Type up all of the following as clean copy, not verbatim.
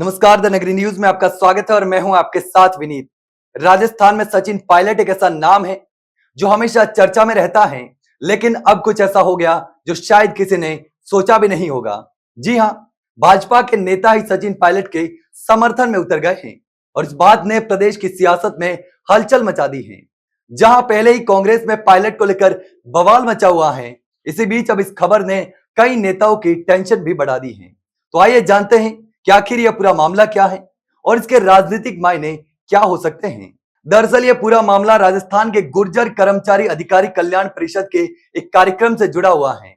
नमस्कार, द नगरी न्यूज में आपका स्वागत है और मैं हूं आपके साथ विनीत। राजस्थान में सचिन पायलट एक ऐसा नाम है जो हमेशा चर्चा में रहता है, लेकिन अब कुछ ऐसा हो गया जो शायद किसी ने सोचा भी नहीं होगा। जी हां, भाजपा के नेता ही सचिन पायलट के समर्थन में उतर गए हैं और इस बात ने प्रदेश की सियासत में हलचल मचा दी है। जहां पहले ही कांग्रेस में पायलट को लेकर बवाल मचा हुआ है, इसी बीच अब इस खबर ने कई नेताओं की टेंशन भी बढ़ा दी है। तो आइए जानते हैं कि आखिर यह पूरा मामला क्या है और इसके राजनीतिक मायने क्या हो सकते हैं। दरअसल यह पूरा मामला राजस्थान के गुर्जर कर्मचारी अधिकारी कल्याण परिषद के एक कार्यक्रम से जुड़ा हुआ है।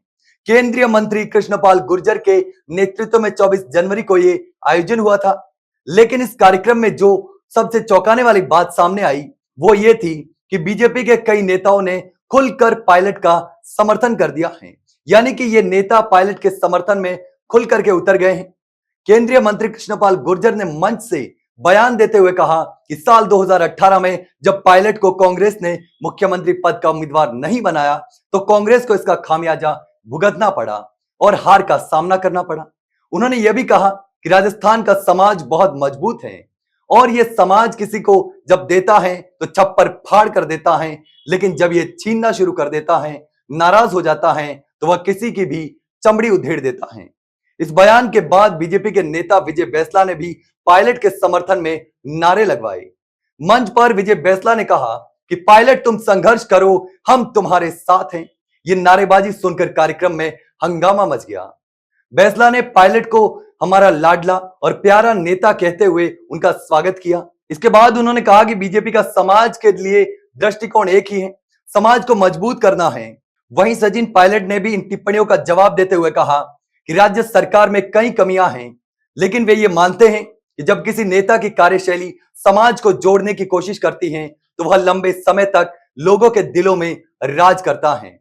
केंद्रीय मंत्री कृष्णपाल गुर्जर के नेतृत्व में 24 जनवरी को यह आयोजन हुआ था, लेकिन इस कार्यक्रम में जो सबसे चौंकाने वाली बात सामने आई वो ये थी कि बीजेपी के कई नेताओं ने खुलकर पायलट का समर्थन कर दिया है। यानी कि ये नेता पायलट के समर्थन में खुल करके उतर गए हैं। केंद्रीय मंत्री कृष्णपाल गुर्जर ने मंच से बयान देते हुए कहा कि साल 2018 में जब पायलट को कांग्रेस ने मुख्यमंत्री पद का उम्मीदवार नहीं बनाया तो कांग्रेस को इसका खामियाजा भुगतना पड़ा और हार का सामना करना पड़ा। उन्होंने यह भी कहा कि राजस्थान का समाज बहुत मजबूत है और यह समाज किसी को जब देता है तो छप्पर फाड़ कर देता है, लेकिन जब यह छीनना शुरू कर देता है, नाराज हो जाता है, तो वह किसी की भी चमड़ी उधेड़ देता है। इस बयान के बाद बीजेपी के नेता विजय बैंसला ने भी पायलट के समर्थन में नारे लगवाए। मंच पर विजय बैंसला ने कहा कि पायलट तुम संघर्ष करो, हम तुम्हारे साथ हैं। ये नारेबाजी सुनकर कार्यक्रम में हंगामा मच गया। बैंसला ने पायलट को हमारा लाडला और प्यारा नेता कहते हुए उनका स्वागत किया। इसके बाद उन्होंने कहा कि बीजेपी का समाज के लिए दृष्टिकोण एक ही है, समाज को मजबूत करना है। वहीं सचिन पायलट ने भी इन टिप्पणियों का जवाब देते हुए कहा कि राज्य सरकार में कई कमियां हैं, लेकिन वे ये मानते हैं कि जब किसी नेता की कार्यशैली समाज को जोड़ने की कोशिश करती है तो वह लंबे समय तक लोगों के दिलों में राज करता है।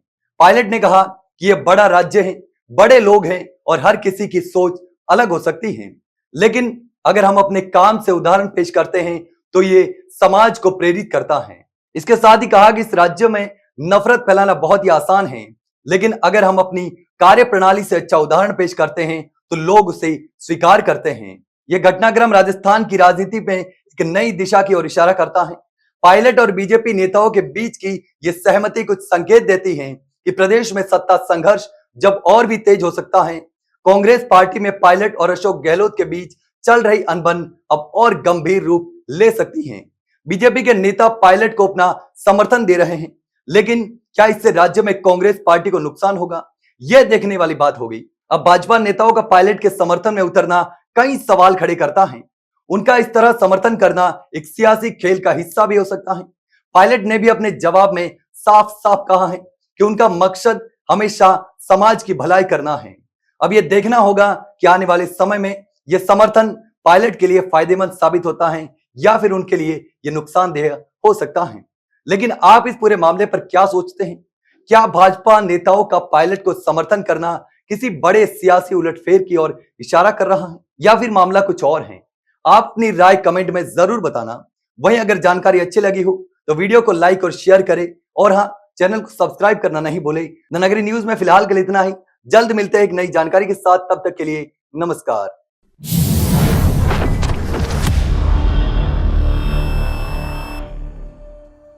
पायलट ने कहा कि यह बड़ा राज्य है, बड़े लोग हैं और हर किसी की सोच अलग हो सकती है, लेकिन अगर हम अपने काम से उदाहरण पेश करते हैं तो ये समाज को प्रेरित करता है। इसके साथ ही कहा कि इस राज्य में नफरत फैलाना बहुत ही आसान है, लेकिन अगर हम अपनी कार्य प्रणाली से अच्छा उदाहरण पेश करते हैं तो लोग उसे स्वीकार करते हैं। यह घटनाक्रम राजस्थान की राजनीति में एक नई दिशा की ओर इशारा करता है। पायलट और बीजेपी नेताओं के बीच की यह सहमति कुछ संकेत देती है कि प्रदेश में सत्ता संघर्ष जब और भी तेज हो सकता है। कांग्रेस पार्टी में पायलट और अशोक गहलोत के बीच चल रही अनबन अब और गंभीर रूप ले सकती है। बीजेपी के नेता पायलट को अपना समर्थन दे रहे हैं, लेकिन क्या इससे राज्य में कांग्रेस पार्टी को नुकसान होगा, यह देखने वाली बात होगी। अब भाजपा नेताओं का पायलट के समर्थन में उतरना कई सवाल खड़े करता है। उनका इस तरह समर्थन करना एक सियासी खेल का हिस्सा भी हो सकता है। पायलट ने भी अपने जवाब में साफ साफ कहा है कि उनका मकसद हमेशा समाज की भलाई करना है। अब यह देखना होगा कि आने वाले समय में यह समर्थन पायलट के लिए फायदेमंद साबित होता है या फिर उनके लिए यह नुकसानदेह हो सकता है। लेकिन आप इस पूरे मामले पर क्या सोचते हैं? क्या भाजपा नेताओं का पायलट को समर्थन करना किसी बड़े सियासी उलटफेर की ओर इशारा कर रहा है या फिर मामला कुछ और है? आप अपनी राय कमेंट में जरूर बताना। वहीं अगर जानकारी अच्छी लगी हो तो वीडियो को लाइक और शेयर करें और हाँ, चैनल को सब्सक्राइब करना नहीं भूले। द नगरी न्यूज में फिलहाल के लिए इतना ही। जल्द मिलते हैं एक नई जानकारी के साथ, तब तक के लिए नमस्कार।